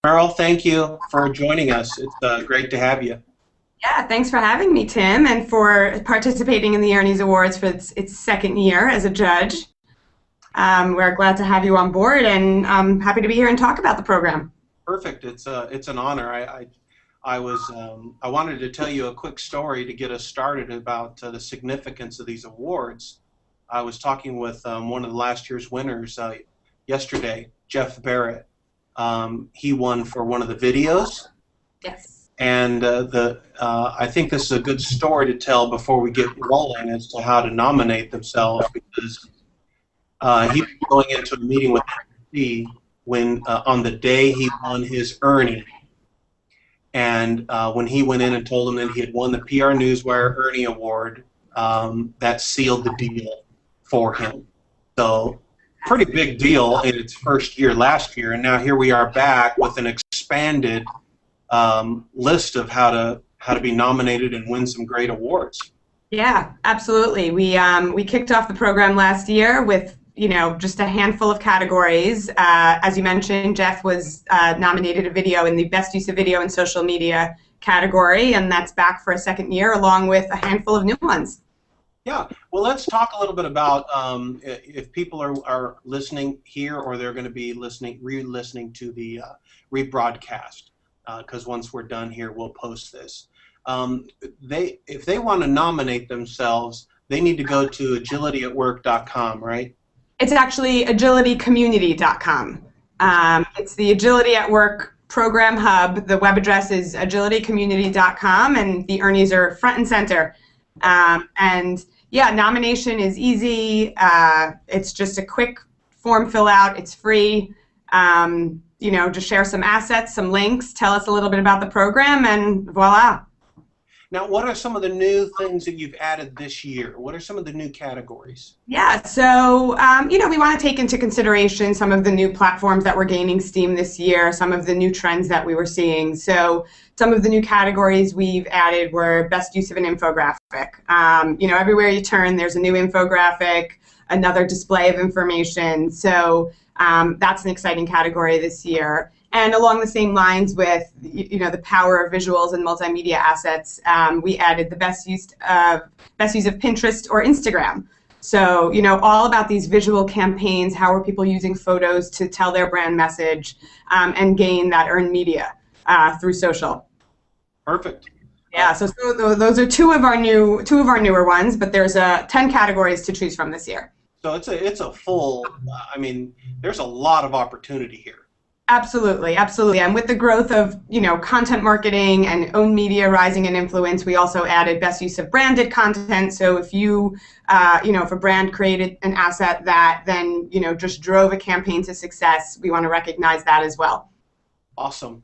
Merrill, thank you for joining us. It's great to have you. Yeah, thanks for having me, Tim, and for participating in the Ernie's Awards for its second year as a judge. We're glad to have you on board, and I'm happy to be here and talk about the program. Perfect. It's an honor. I wanted to tell you a quick story to get us started about the significance of these awards. I was talking with one of the last year's winners yesterday, Jeff Barrett. He won for one of the videos. Yes. And I think this is a good story to tell before we get rolling as to how to nominate themselves, because he was going into a meeting with NBC when on the day he won his Ernie, and when he went in and told him that he had won the PR Newswire Ernie Award, that sealed the deal for him. So pretty big deal in its first year last year, and now here we are back with an expanded list of how to be nominated and win some great awards. Yeah, absolutely. We kicked off the program last year with just a handful of categories. As you mentioned, Jeff was nominated a video in the Best Use of Video in Social Media category, and that's back for a second year, along with a handful of new ones. Yeah, well, let's talk a little bit about if people are listening here, or they're going to be re-listening to the rebroadcast, because once we're done here, we'll post this. If they want to nominate themselves, they need to go to agilityatwork.com, right? It's actually agilitycommunity.com. It's the Agility at Work program hub. The web address is agilitycommunity.com, and the Ernies are front and center. And yeah, nomination is easy. It's just a quick form fill out. It's free. Just share some assets, some links, tell us a little bit about the program, and voila. Now, what are some of the new things that you've added this year? What are some of the new categories? Yeah, so, we want to take into consideration some of the new platforms that were gaining steam this year, some of the new trends that we were seeing. So some of the new categories we've added were best use of an infographic. Everywhere you turn, there's a new infographic, another display of information. So that's an exciting category this year. And along the same lines with the power of visuals and multimedia assets, we added the best use of Pinterest or Instagram. So all about these visual campaigns. How are people using photos to tell their brand message and gain that earned media through social? Perfect. Yeah. So those are two of our newer ones, but there's 10 categories to choose from this year. So it's a full. There's a lot of opportunity here. Absolutely, absolutely. And with the growth of, content marketing and owned media rising in influence, we also added best use of branded content. So if if a brand created an asset that then, just drove a campaign to success, we want to recognize that as well. Awesome.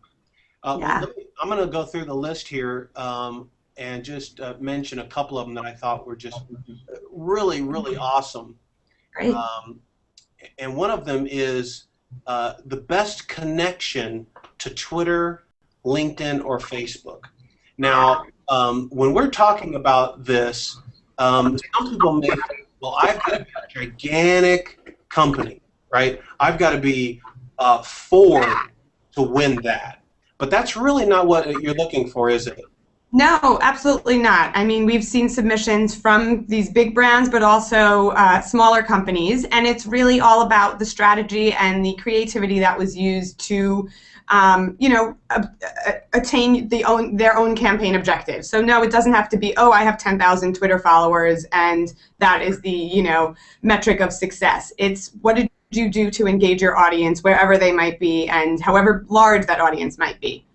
Yeah. I'm going to go through the list here and just mention a couple of them that I thought were just really, really awesome. Great. And one of them is the best connection to Twitter, LinkedIn, or Facebook. Now, when we're talking about this, some people may think, well, I've got to be a gigantic company, right? I've got to be Ford to win that. But that's really not what you're looking for, is it? No, absolutely not. I mean, we've seen submissions from these big brands, but also smaller companies, and it's really all about the strategy and the creativity that was used to, attain their own campaign objectives. So no, it doesn't have to be, oh, I have 10,000 Twitter followers, and that is the, metric of success. It's what did you do to engage your audience wherever they might be, and however large that audience might be.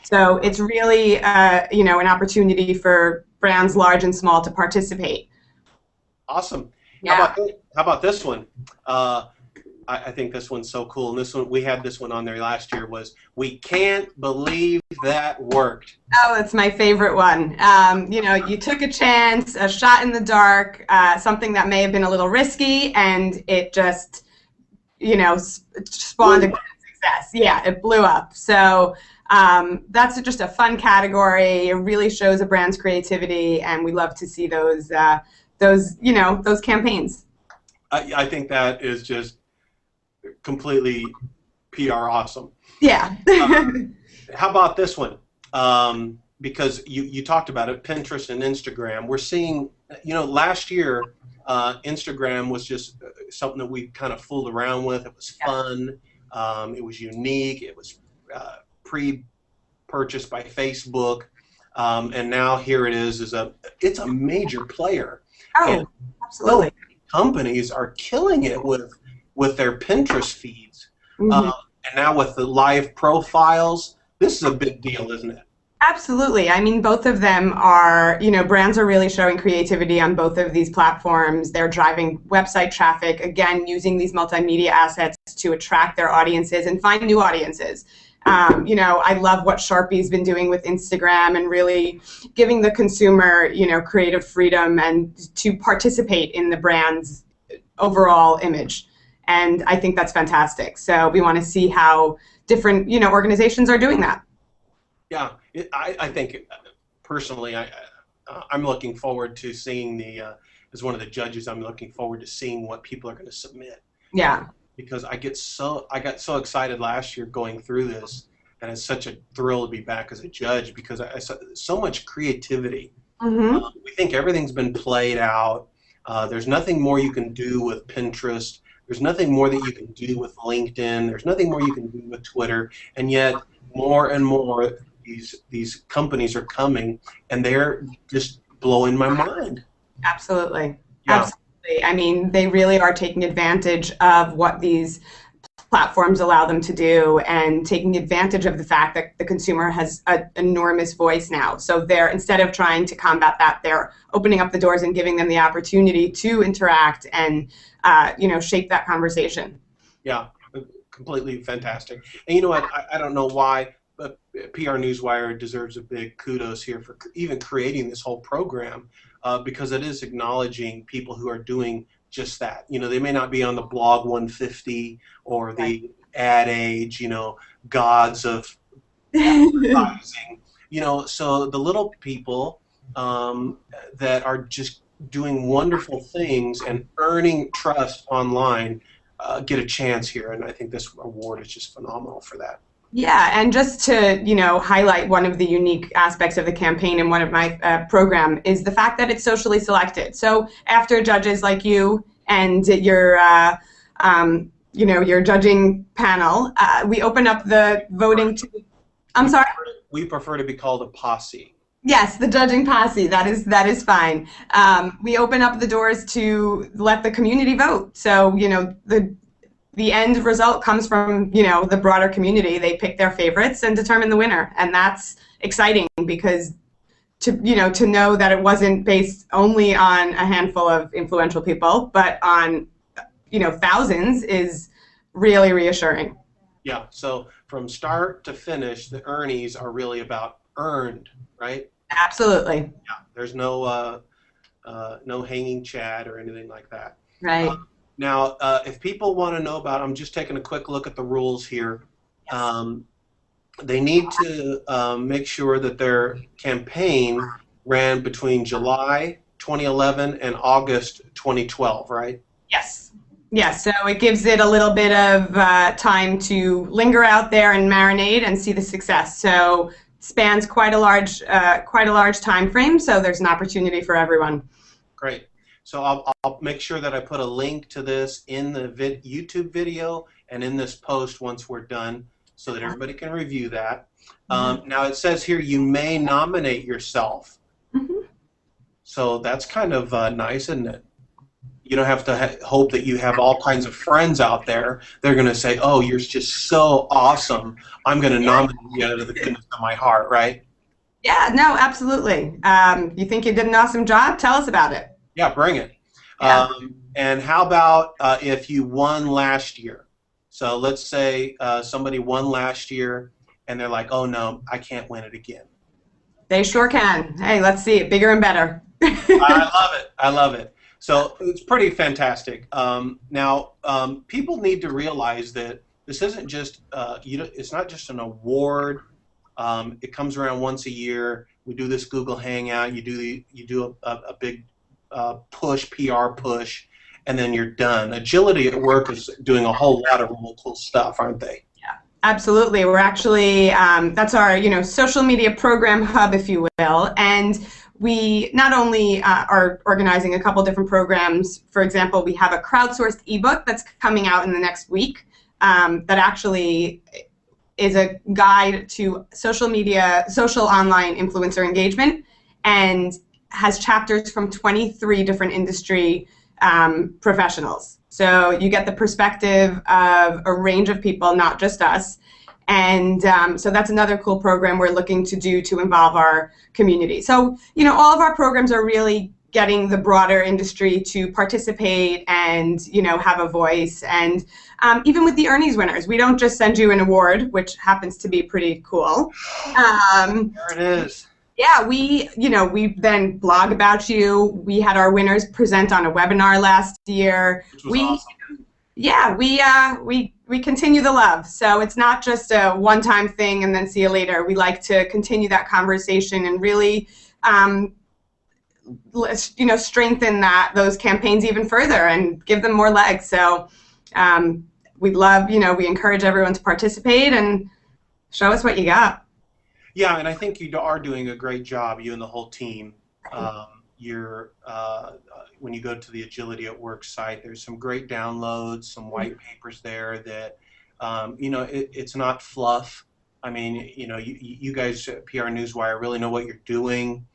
So it's really, an opportunity for brands large and small to participate. Awesome. Yeah. How about this one? I think this one's so cool. And this one, we had this one on there last year, was "We Can't Believe That Worked." Oh, it's my favorite one. You took a chance, a shot in the dark, something that may have been a little risky, and it just, spawned a great success. Yeah, it blew up. So. That's just a fun category. It really shows a brand's creativity, and we love to see those campaigns. I think that is just completely PR awesome. Yeah. How about this one? Because you talked about it, Pinterest and Instagram. We're seeing, last year, Instagram was just something that we kind of fooled around with. It was fun. It was unique. It was pre-purchased by Facebook. And now here it is. It's a major player. Oh, and absolutely. Companies are killing it with their Pinterest feeds. Mm-hmm. And now with the live profiles, this is a big deal, isn't it? Absolutely. I mean, both of them are, brands are really showing creativity on both of these platforms. They're driving website traffic, again, using these multimedia assets to attract their audiences and find new audiences. I love what Sharpie's been doing with Instagram and really giving the consumer, creative freedom and to participate in the brand's overall image. And I think that's fantastic. So we want to see how different, organizations are doing that. Yeah, I think personally, I'm looking forward to seeing as one of the judges, I'm looking forward to seeing what people are going to submit. Yeah. Because I got so excited last year going through this, and it's such a thrill to be back as a judge because I saw so much creativity. Mm-hmm. We think everything's been played out. There's nothing more you can do with Pinterest. There's nothing more that you can do with LinkedIn. There's nothing more you can do with Twitter. And yet, more and more, these companies are coming, and they're just blowing my mind. Absolutely. Yeah. Absolutely. I mean, they really are taking advantage of what these platforms allow them to do and taking advantage of the fact that the consumer has an enormous voice now. So instead of trying to combat that, they're opening up the doors and giving them the opportunity to interact and, shape that conversation. Yeah, completely fantastic. And you know what? I don't know why, but PR Newswire deserves a big kudos here for even creating this whole program because it is acknowledging people who are doing just that. They may not be on the blog 150 or the ad age, gods of advertising, so the little people that are just doing wonderful things and earning trust online get a chance here. And I think this award is just phenomenal for that. Yeah, and just to, highlight one of the unique aspects of the campaign in one of my program is the fact that it's socially selected. So after judges like you and your judging panel, we open up the voting to, I'm sorry? We prefer to be called a posse. Yes, the judging posse, that is fine. We open up the doors to let the community vote. So, the end result comes from, the broader community. They pick their favorites and determine the winner. And that's exciting because to know that it wasn't based only on a handful of influential people, but on, thousands is really reassuring. Yeah, so from start to finish, the Ernies are really about earned, right? Absolutely. Yeah, there's no hanging chat or anything like that. Right. Now, if people want to know about, I'm just taking a quick look at the rules here. They need to make sure that their campaign ran between July 2011 and August 2012, right? Yes. Yes. So it gives it a little bit of time to linger out there and marinate and see the success. So spans quite a large time frame. So there's an opportunity for everyone. Great. So I'll make sure that I put a link to this in the YouTube video and in this post once we're done so that everybody can review that. Now it says here you may nominate yourself. Mm-hmm. So that's kind of nice, isn't it? You don't have to hope that you have all kinds of friends out there. They're going to say, oh, you're just so awesome. I'm going to nominate you out of the goodness of my heart, right? Yeah, no, absolutely. You think you did an awesome job? Tell us about it. Yeah, bring it. Yeah. And how about if you won last year? So let's say somebody won last year, and they're like, oh, no, I can't win it again. They sure can. Hey, let's see it. Bigger and better. I love it. I love it. So it's pretty fantastic. Now, people need to realize that this isn't just, it's not just an award. It comes around once a year. We do this Google Hangout. You do a big push, PR push, and then you're done. Agility at Work is doing a whole lot of really cool stuff, aren't they? Absolutely. We're actually, that's our, social media program hub, if you will. And we not only are organizing a couple different programs. For example, we have a crowdsourced ebook that's coming out in the next week that actually is a guide to social media, social online influencer engagement, and has chapters from 23 different industry professionals. So you get the perspective of a range of people, not just us. And so that's another cool program we're looking to do to involve our community. So, all of our programs are really getting the broader industry to participate and, have a voice. And even with the Ernie's winners, we don't just send you an award, which happens to be pretty cool. There it is. Yeah, we then blog about you. We had our winners present on a webinar last year. Which was awesome. Yeah, we continue the love. So it's not just a one-time thing and then see you later. We like to continue that conversation and really, strengthen those campaigns even further and give them more legs. So we love, we encourage everyone to participate and show us what you got. Yeah, and I think you are doing a great job, you and the whole team. When you go to the Agility at Work site, there's some great downloads, some white papers there that, it's not fluff. I mean, you guys at PR Newswire really know what you're doing.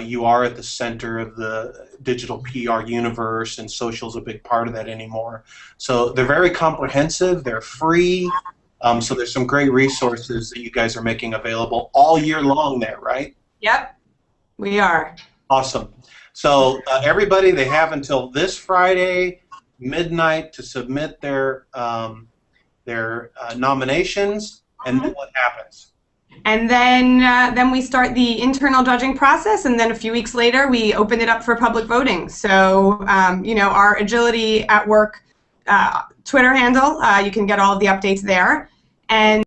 You are at the center of the digital PR universe, and social's a big part of that anymore. So they're very comprehensive. They're free. So there's some great resources that you guys are making available all year long there, right? Yep, we are. Awesome. So everybody, they have until this Friday midnight to submit their nominations, and then what happens? And then we start the internal judging process, and then a few weeks later we open it up for public voting. So our Agility at Work Twitter handle, you can get all of the updates there. And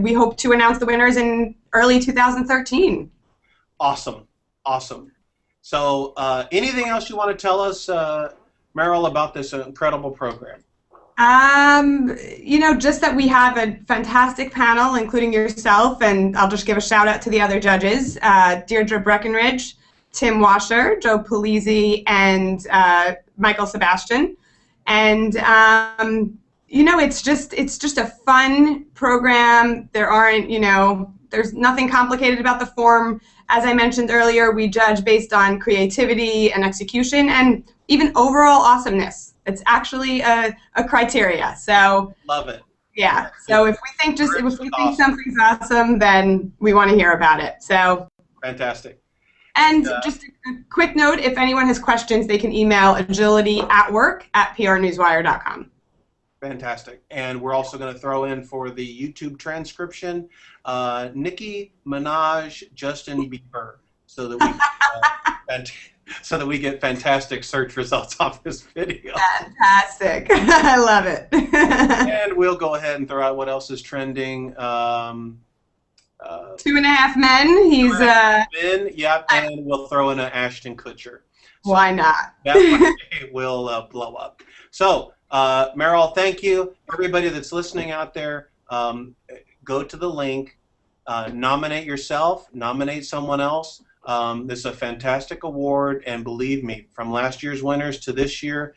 we hope to announce the winners in early 2013. Awesome. So anything else you want to tell us, Meryl, about this incredible program? Just that we have a fantastic panel, including yourself, and I'll just give a shout out to the other judges, Deirdre Breckenridge, Tim Washer, Joe Polizzi, and Michael Sebastian. And it's just a fun program. There's nothing complicated about the form. As I mentioned earlier, we judge based on creativity and execution and even overall awesomeness. It's actually a criteria. So love it. Yeah. So if we think something's awesome, then we want to hear about it. So fantastic. And just a quick note, if anyone has questions, they can email agilityatwork@prnewswire.com. Fantastic. And we're also going to throw in for the YouTube transcription, Nicki Minaj, Justin Bieber, so that we get fantastic search results off this video. Fantastic. I love it. And we'll go ahead and throw out what else is trending. 2.5 Men. He's Men, yep, and we'll throw in an Ashton Kutcher. So why not? That will blow up. So, Meryl, thank you. Everybody that's listening out there, go to the link, nominate yourself, nominate someone else. This is a fantastic award, and believe me, from last year's winners to this year,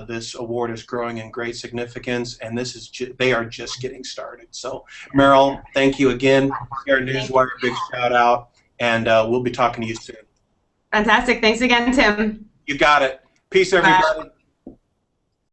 this award is growing in great significance, and they are just getting started. So, Meryl, thank you again. PR Newswire, big shout out, and we'll be talking to you soon. Fantastic. Thanks again, Tim. You got it. Peace, everybody. Bye.